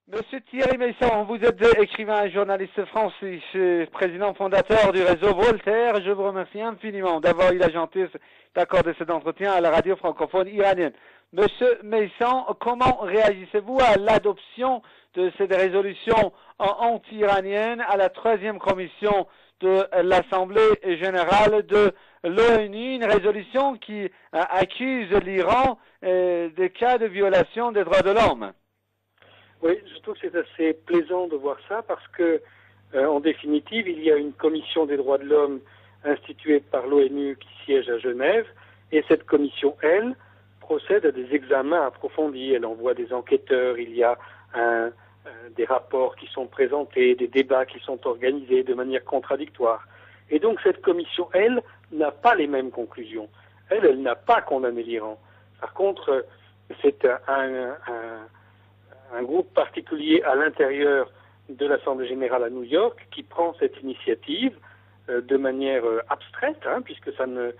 Monsieur Thierry Meyssan, vous êtes écrivain et journaliste français, président fondateur du réseau Voltaire. Je vous remercie infiniment d'avoir eu la gentillesse d'accorder cet entretien à la radio francophone iranienne. Monsieur Meyssan, comment réagissez-vous à l'adoption de cette résolution anti-iranienne à la 3e commission de l'Assemblée générale de l'ONU, une résolution qui accuse l'Iran de cas de violation des droits de l'homme? Oui, je trouve que c'est assez plaisant de voir ça parce que, en définitive, il y a une commission des droits de l'homme instituée par l'ONU qui siège à Genève et cette commission, elle, procède à des examens approfondis. Elle envoie des enquêteurs, il y a des rapports qui sont présentés, des débats qui sont organisés de manière contradictoire. Et donc cette commission, elle, n'a pas les mêmes conclusions. Elle n'a pas condamné l'Iran. Par contre, c'est un groupe particulier à l'intérieur de l'Assemblée générale à New York qui prend cette initiative de manière abstraite, puisque ça ne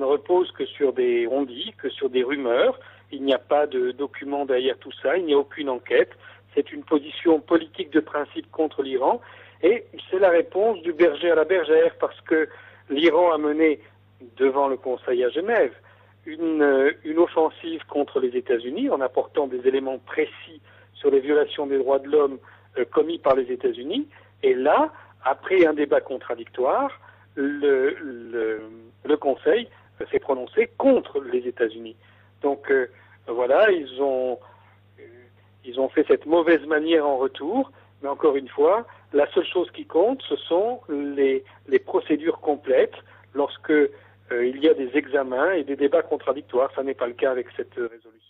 repose que sur des on-dit, que sur des rumeurs. Il n'y a pas de document derrière tout ça, il n'y a aucune enquête. C'est une position politique de principe contre l'Iran et c'est la réponse du berger à la bergère parce que l'Iran a mené devant le Conseil à Genève une offensive contre les États-Unis en apportant des éléments précis sur les violations des droits de l'homme commis par les États-Unis. Et là, après un débat contradictoire, le Conseil s'est prononcé contre les États-Unis. Donc voilà, ils ont fait cette mauvaise manière en retour, mais encore une fois, la seule chose qui compte, ce sont les procédures complètes lorsque il y a des examens et des débats contradictoires. Ça n'est pas le cas avec cette résolution.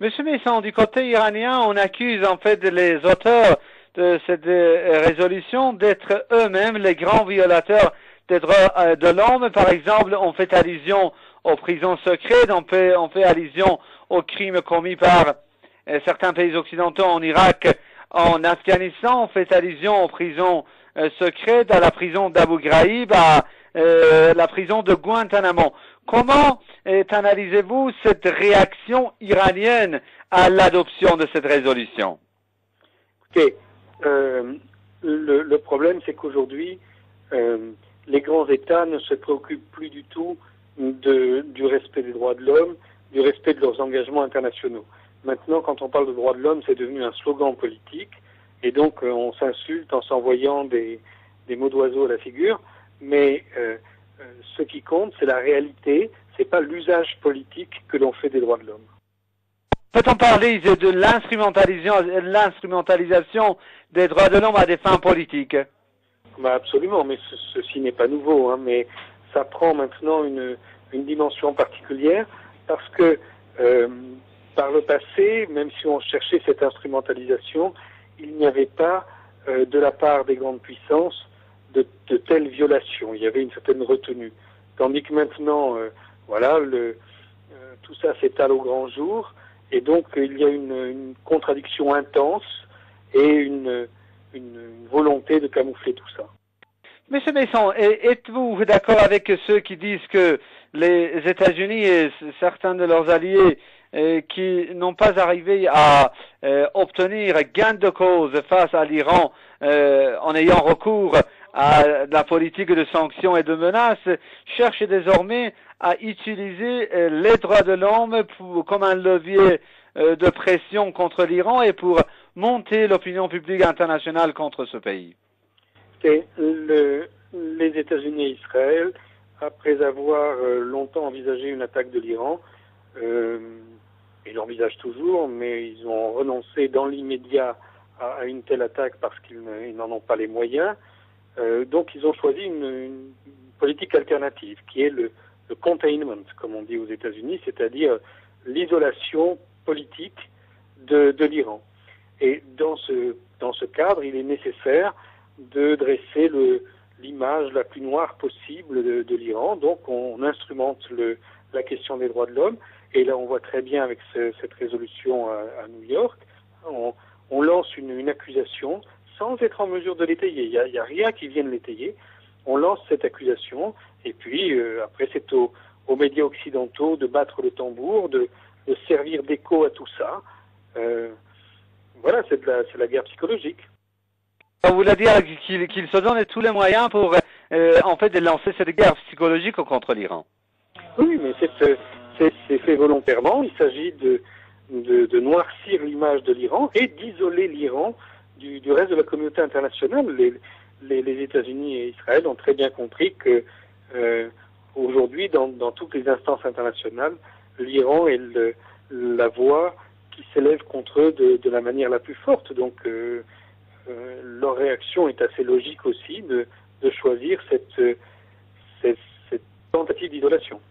Monsieur Meyssan, du côté iranien, on accuse en fait les auteurs de cette résolution d'être eux-mêmes les grands violateurs des droits de l'homme. Par exemple, on fait allusion aux prisons secrètes, on fait allusion aux crimes commis par certains pays occidentaux en Irak, en Afghanistan, on fait allusion aux prisons secrètes, à la prison d'Abu Ghraib, à la prison de Guantanamo. Comment analysez-vous cette réaction iranienne à l'adoption de cette résolution? Écoutez, le problème, c'est qu'aujourd'hui, les grands États ne se préoccupent plus du tout du respect des droits de l'homme, du respect de leurs engagements internationaux. Maintenant, quand on parle de droits de l'homme, c'est devenu un slogan politique, et donc on s'insulte en s'envoyant des mots d'oiseau à la figure, mais ce qui compte, c'est la réalité, c'est pas l'usage politique que l'on fait des droits de l'homme. Peut-on parler de l'instrumentalisation des droits de l'homme à des fins politiques? Absolument, mais ceci n'est pas nouveau, mais ça prend maintenant une dimension particulière parce que par le passé, même si on cherchait cette instrumentalisation, il n'y avait pas de la part des grandes puissances de telles violations. Il y avait une certaine retenue. Tandis que maintenant, tout ça s'étale au grand jour, et donc il y a une contradiction intense et une volonté de camoufler tout ça. Monsieur Meyssan, êtes-vous d'accord avec ceux qui disent que les États-Unis et certains de leurs alliés qui n'ont pas arrivé à obtenir gain de cause face à l'Iran en ayant recours à la politique de sanctions et de menaces, cherchent désormais à utiliser les droits de l'homme comme un levier de pression contre l'Iran et pour monter l'opinion publique internationale contre ce pays? Les États-Unis et Israël, après avoir longtemps envisagé une attaque de l'Iran, ils l'envisagent toujours, mais ils ont renoncé dans l'immédiat à une telle attaque parce qu'ils n'en ont pas les moyens. Donc ils ont choisi une politique alternative qui est le containment, comme on dit aux États-Unis, c'est-à-dire l'isolation politique de l'Iran. Et dans ce cadre, il est nécessaire de dresser l'image la plus noire possible de l'Iran. Donc on instrumente la question des droits de l'homme. Et là, on voit très bien avec cette résolution à New York, on lance une accusation sans être en mesure de l'étayer. Il y a rien qui vienne l'étayer. On lance cette accusation et puis après c'est aux médias occidentaux de battre le tambour, de servir d'écho à tout ça. Voilà, c'est la guerre psychologique. Ça voulait dire qu'il se donne tous les moyens pour, en fait, de lancer cette guerre psychologique contre l'Iran. Oui, mais c'est fait volontairement. Il s'agit de noircir l'image de l'Iran et d'isoler l'Iran du reste de la communauté internationale. Les États-Unis et Israël ont très bien compris que aujourd'hui, dans toutes les instances internationales, l'Iran est la voix qui s'élève contre eux de la manière la plus forte. Donc, leur réaction est assez logique aussi de choisir cette tentative d'isolation.